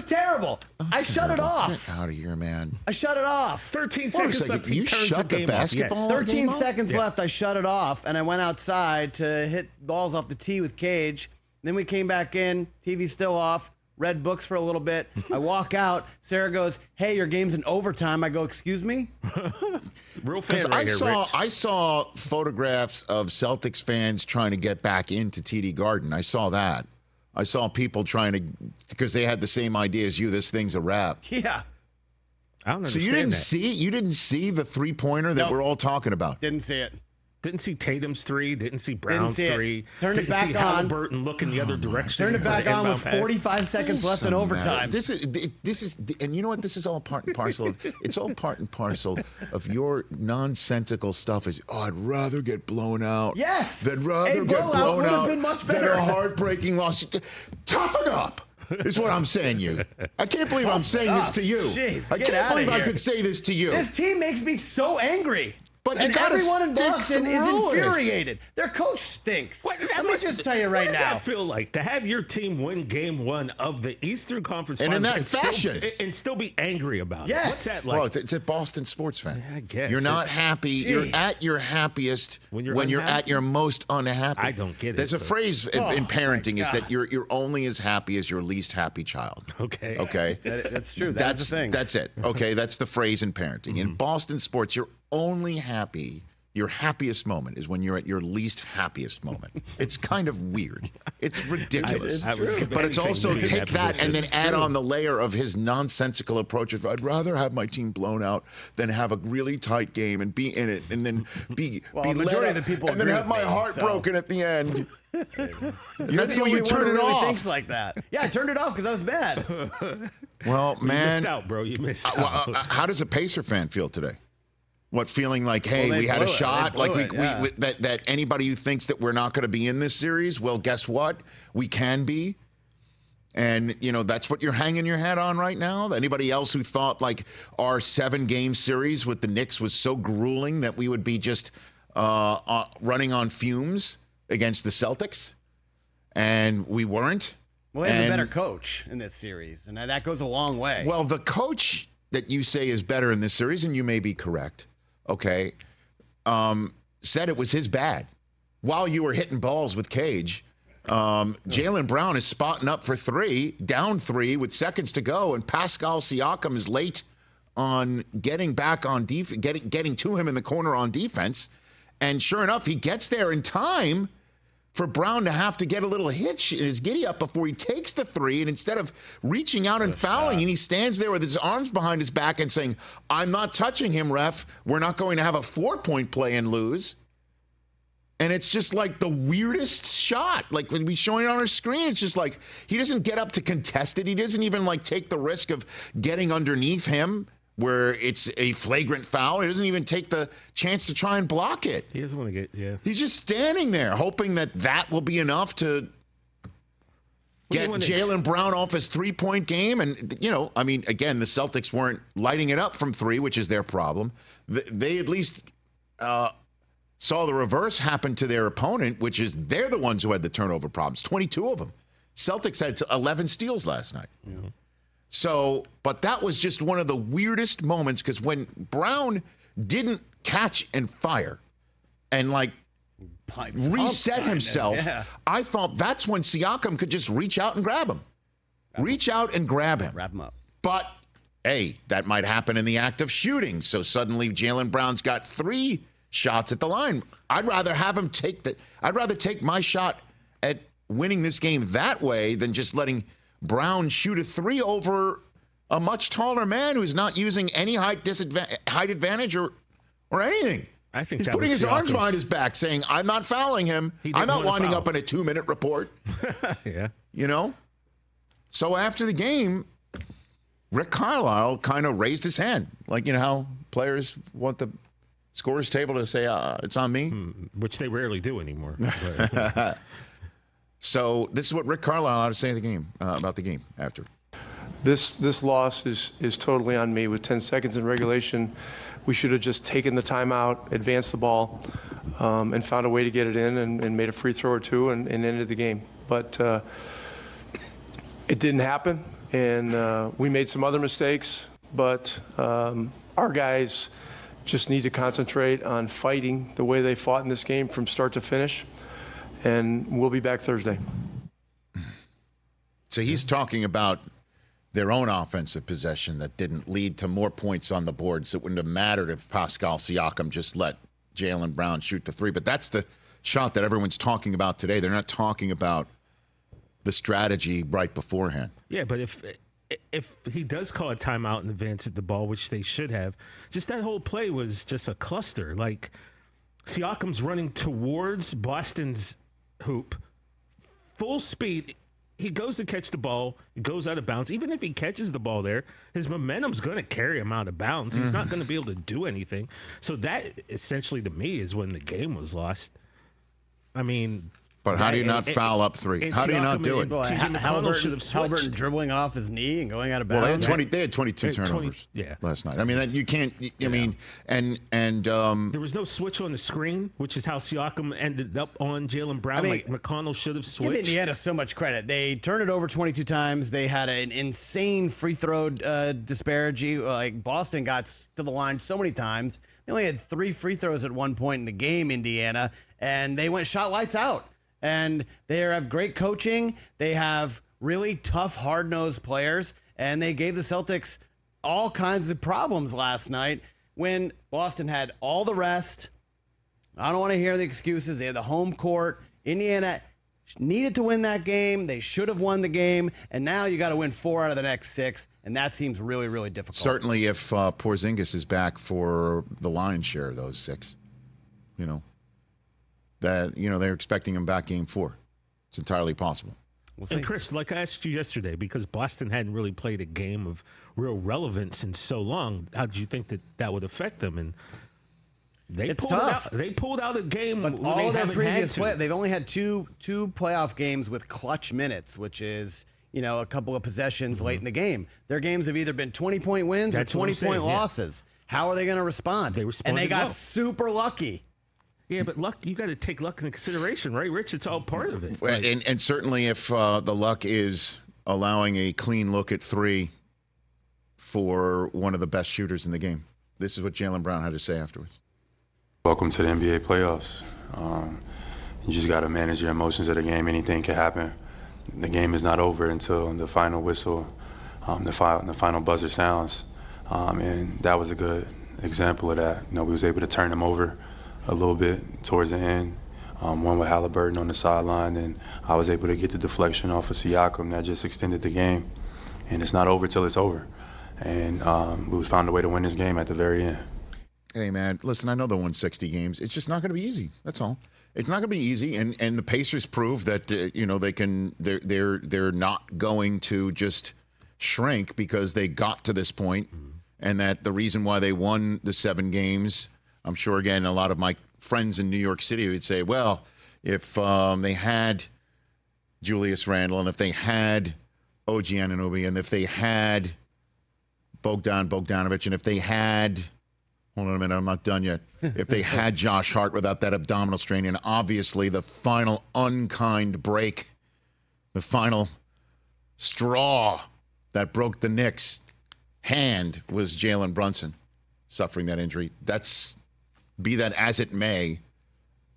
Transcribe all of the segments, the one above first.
was terrible. I shut it off. Get out of here, man. I shut it off. 13 seconds left. You shut the basketball? 13 seconds left. I shut it off, and I went outside to hit balls off the tee with Cage. Then we came back in. TV's still off. Read books for a little bit. I walk out. Sarah goes, "Hey, your game's in overtime." I go, "Excuse me?" Real fan right here, Rich. I saw photographs of Celtics fans trying to get back into TD Garden. I saw that. I saw people trying to, because they had the same idea as you. This thing's a wrap. Yeah. I don't understand So you didn't that. see the 3-pointer that we're all talking about. Didn't see it. Didn't see Tatum's 3. Didn't see Brown's 3. Turned it back didn't see on. Halliburton looking the other direction. Turned it back on with 45 seconds left in overtime. This is, and you know what? This is all part and parcel of. It's all part and parcel of your nonsensical stuff. Is I'd rather get blown out. Yes. Than rather A get blowout blown would have out been much than better. a heartbreaking loss. Toughen up. Is what I'm saying. You. I can't believe I'm saying this to you. Jeez, I get can't outta believe I here. could say this to you. This team makes me so angry. But you and gotta everyone in stick Boston is through it. infuriated. Their coach stinks. Let me just tell you right what does now. that feel like to have your team win Game 1 of the Eastern Conference And in Finals that fashion. and still be angry about Yes. it? What's that like? Well, it's a Boston sports fan. I guess. You're not happy. Jeez. You're at your happiest When when you're you're at unhappy? your most unhappy. I don't get it, There's a but- phrase in Oh, parenting my is that God. you're only as happy as your least happy child. Okay. Okay. That's true. That's That's the thing. That's it. Okay. That's the phrase in parenting. In Boston sports, you're only happy. Your happiest moment is when you're at your least happiest moment. It's kind of weird. It's ridiculous. I would give But it's anything also to be in take that that position. and then It's add true. on the layer of his nonsensical approach of I'd rather have my team blown out than have a really tight game and be in it and then be Well, be the majority let of the people and then agree have with my me, heart so. broken at the end. You're That's the when only you one turn who it really off. thinks like that. Yeah, I turned it off because I was mad. Well, You man, missed out, bro. You missed out. how does a Pacer fan feel today? What, feeling like, hey, Well, they we had a blew it. shot, They like blew it, yeah. that anybody who thinks that we're not going to be in this series, well, guess what? We can be. And, you know, that's what you're hanging your hat on right now. Anybody else who thought like our 7-game series with the Knicks was so grueling that we would be just running on fumes against the Celtics? And we weren't. Well, they have a And- better coach in this series, and that goes a long way. Well, the coach that you say is better in this series, and you may be correct, okay, said it was his bad. While you were hitting balls with Cage, Jaylen Brown is spotting up for 3, down 3 with seconds to go, and Pascal Siakam is late on getting back on defense, getting to him in the corner on defense. And sure enough, he gets there in time for Brown to have to get a little hitch in his giddy up before he takes the 3. And instead of reaching out and fouling, and he stands there with his arms behind his back and saying, I'm not touching him, ref. We're not going to have a 4-point play and lose. And it's just like the weirdest shot. Like when we showing it on our screen, it's just like he doesn't get up to contest it. He doesn't even like take the risk of getting underneath him where it's a flagrant foul. He doesn't even take the chance to try and block it. He doesn't want to get, yeah. He's just standing there hoping that will be enough to get Jaylen Brown off his 3-point game. And, you know, I mean, again, the Celtics weren't lighting it up from 3, which is their problem. They at least saw the reverse happen to their opponent, which is they're the ones who had the turnover problems, 22 of them. Celtics had 11 steals last night. Yeah. So, but that was just one of the weirdest moments because when Brown didn't catch and fire and like reset himself, I thought that's when Siakam could just reach out and grab him. Reach out and grab him. Wrap him up. But, hey, that might happen in the act of shooting. So suddenly Jaylen Brown's got 3 shots at the line. I'd rather have him I'd rather take my shot at winning this game that way than just letting Brown shoot a 3 over a much taller man who's not using any height advantage or anything. I think he's that putting was his arms Siakam's- behind his back saying, I'm not fouling him. didn't I'm not want to winding foul. up in a 2-minute report. Yeah. You know? So after the game, Rick Carlisle kind of raised his hand. Like, you know how players want the scorer's table to say, it's on me? Which they rarely do anymore. So this is what Rick Carlisle had to say in the game, about the game after. This loss is totally on me. With 10 seconds in regulation, we should have just taken the timeout, advanced the ball, and found a way to get it in and made a free throw or 2 and ended the game. But it didn't happen, and we made some other mistakes, but our guys just need to concentrate on fighting the way they fought in this game from start to finish, and we'll be back Thursday. So he's talking about their own offensive possession that didn't lead to more points on the board, so it wouldn't have mattered if Pascal Siakam just let Jaylen Brown shoot the three. But that's the shot that everyone's talking about today. They're not talking about the strategy right beforehand. Yeah, but if he does call a timeout and advance at the ball, which they should have, just that whole play was just a cluster. Like, Siakam's running towards Boston's hoop, full speed. He goes to catch the ball. It goes out of bounds. Even if he catches the ball there, his momentum's going to carry him out of bounds. He's not going to be able to do anything. So that, essentially, to me, is when the game was lost. I mean... But how do you not foul up three? How do you not do it? Halliburton dribbling off his knee and going out of bounds. Well, they had 22 turnovers last night. I mean, you can't. I mean, and there was no switch on the screen, which is how Siakam ended up on Jaylen Brown. I mean, like McConnell should have switched. Give Indiana so much credit. They turned it over 22 times. They had an insane free throw disparity. Like Boston got to the line so many times. They only had 3 free throws at one point in the game, Indiana, and they went shot lights out. And they have great coaching. They have really tough, hard-nosed players. And they gave the Celtics all kinds of problems last night when Boston had all the rest. I don't want to hear the excuses. They had the home court. Indiana needed to win that game. They should have won the game. And now you got to win 4 out of the next 6. And that seems really, really difficult. Certainly if Porzingis is back for the lion's share of those 6, that, they're expecting him back game 4. It's entirely possible. And Chris, like I asked you yesterday, because Boston hadn't really played a game of real relevance in so long, how did you think that would affect them? And it's tough. They pulled out a game, but all their previous they've only had two playoff games with clutch minutes, which is a couple of possessions late in the game. Their games have either been 20-point wins or 20-point losses. How are they going to respond? And they got super lucky. Yeah, but luck, you got to take luck into consideration, right, Rich? It's all part of it. And certainly if the luck is allowing a clean look at 3 for one of the best shooters in the game. This is what Jaylen Brown had to say afterwards. Welcome to the NBA playoffs. You just got to manage your emotions of the game. Anything can happen. The game is not over until the final whistle, the final buzzer sounds. And that was a good example of that. We was able to turn them over a little bit towards the end, one with Halliburton on the sideline, and I was able to get the deflection off of Siakam that just extended the game. And it's not over till it's over. And we found a way to win this game at the very end. Hey, man, listen, I know they won 60 games. It's just not going to be easy. That's all. It's not going to be easy, and the Pacers prove that they're not going to just shrink because they got to this point, and that the reason why they won the 7 games. I'm sure, again, a lot of my friends in New York City would say, well, if they had Julius Randle and if they had OG Anunoby and if they had Bogdanovic and if they had, hold on a minute, I'm not done yet, if they had Josh Hart without that abdominal strain, and obviously the final unkind break, the final straw that broke the Knicks' hand was Jalen Brunson suffering that injury. Be that as it may,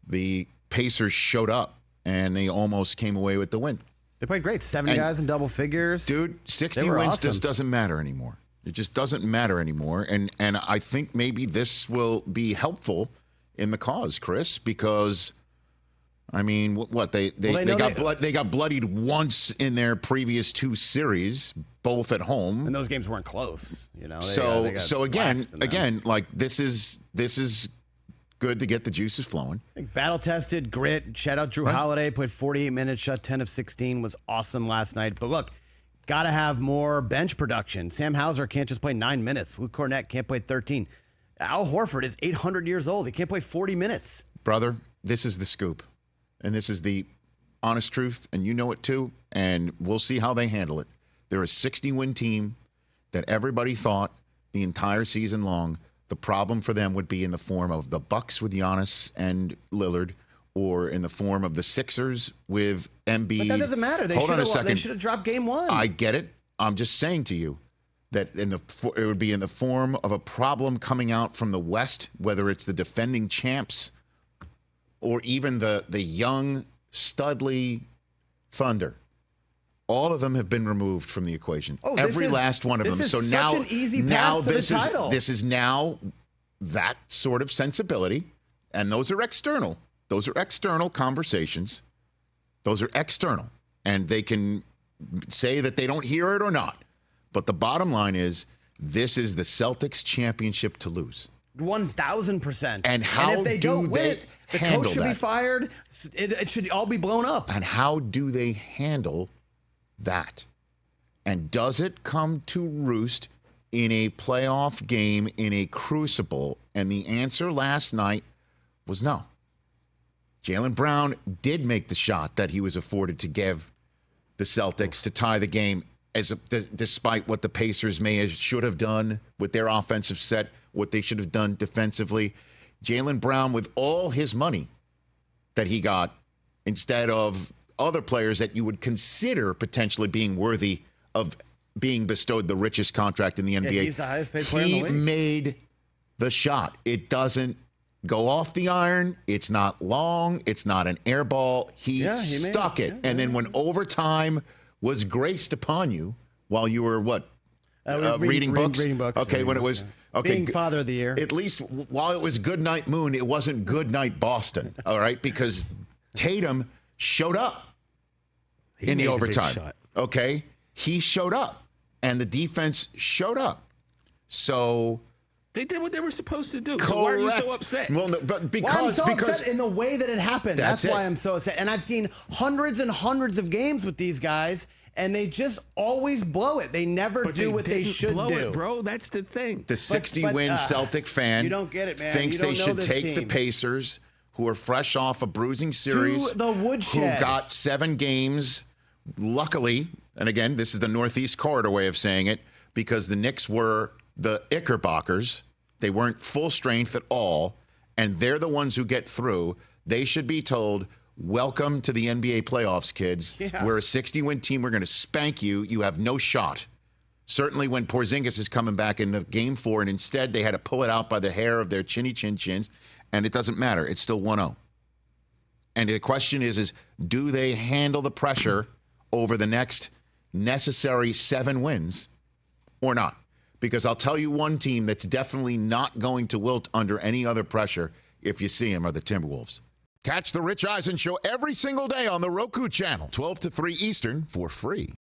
the Pacers showed up, and they almost came away with the win. They played great. 70 guys in double figures. Dude, 60 wins just doesn't matter anymore. It just doesn't matter anymore. And I think maybe this will be helpful in the cause, Chris, because, I mean, they got bloodied once in their previous 2 series, both at home. And those games weren't close, So again, like this is good to get the juices flowing. Battle tested, grit. Shout out Drew Holiday, played 48 minutes, shot 10 of 16, was awesome last night. But look, got to have more bench production. Sam Hauser can't just play 9 minutes. Luke Cornett can't play 13. Al Horford is 800 years old. He can't play 40 minutes. Brother, this is the scoop. And this is the honest truth, and you know it too, and we'll see how they handle it. They're a 60-win team that everybody thought the entire season long the problem for them would be in the form of the Bucks with Giannis and Lillard, or in the form of the Sixers with Embiid. But that doesn't matter. They should have dropped game 1. I get it. I'm just saying to you that it would be in the form of a problem coming out from the West, whether it's the defending champs or even the young Studley Thunder. All of them have been removed from the equation. Oh, Every last one of them. This So is now, such an easy now path for this the is title. this is now that sort of sensibility, and those are external. Those are external conversations. Those are external, and they can say that they don't hear it or not. But the bottom line is, this is the Celtics championship to lose. 1,000%. And how if they do don't win they it, the handle coach should be that? fired. It should all be blown up. And how do they handle that? And does it come to roost in a playoff game, in a crucible? And the answer last night was no. Jaylen Brown did make the shot that he was afforded to give the Celtics to tie the game, despite what the Pacers should have done with their offensive set, what they should have done defensively. Jaylen Brown, with all his money that he got, instead of other players that you would consider potentially being worthy of being bestowed the richest contract in the NBA. Yeah, he's the highest paid player in the league. He made the shot. It doesn't go off the iron. It's not long. It's not an air ball. He stuck it. And then when overtime was graced upon you while you were reading books? Reading books. Okay, when it was... Okay, being father of the year. At least while it was Good Night Moon, it wasn't Good Night Boston, all right? Because Tatum showed up in the overtime. Okay? He showed up, and the defense showed up. So... They did what they were supposed to do. So why are you so upset? Well, no, but I'm so upset in the way that it happened. That's why I'm so upset. And I've seen hundreds and hundreds of games with these guys, and they just always blow it. They never do what they should do. It, bro. That's the thing. The 60-win Celtic fan you don't get it, man. thinks You don't they know should this take team. the Pacers, who are fresh off a bruising series, To the woodshed. who got 7 games, luckily, and again, this is the Northeast Corridor way of saying it, because the Knicks were the Knickerbockers. They weren't full strength at all, and they're the ones who get through. They should be told, welcome to the NBA playoffs, kids. Yeah. We're a 60-win team. We're going to spank you. You have no shot. Certainly when Porzingis is coming back in the game 4, and instead they had to pull it out by the hair of their chinny chin chins, and it doesn't matter. It's still 1-0. And the question is do they handle the pressure over the next necessary 7 wins or not? Because I'll tell you one team that's definitely not going to wilt under any other pressure if you see them are the Timberwolves. Catch the Rich Eisen Show every single day on the Roku channel, 12 to 3 Eastern, for free.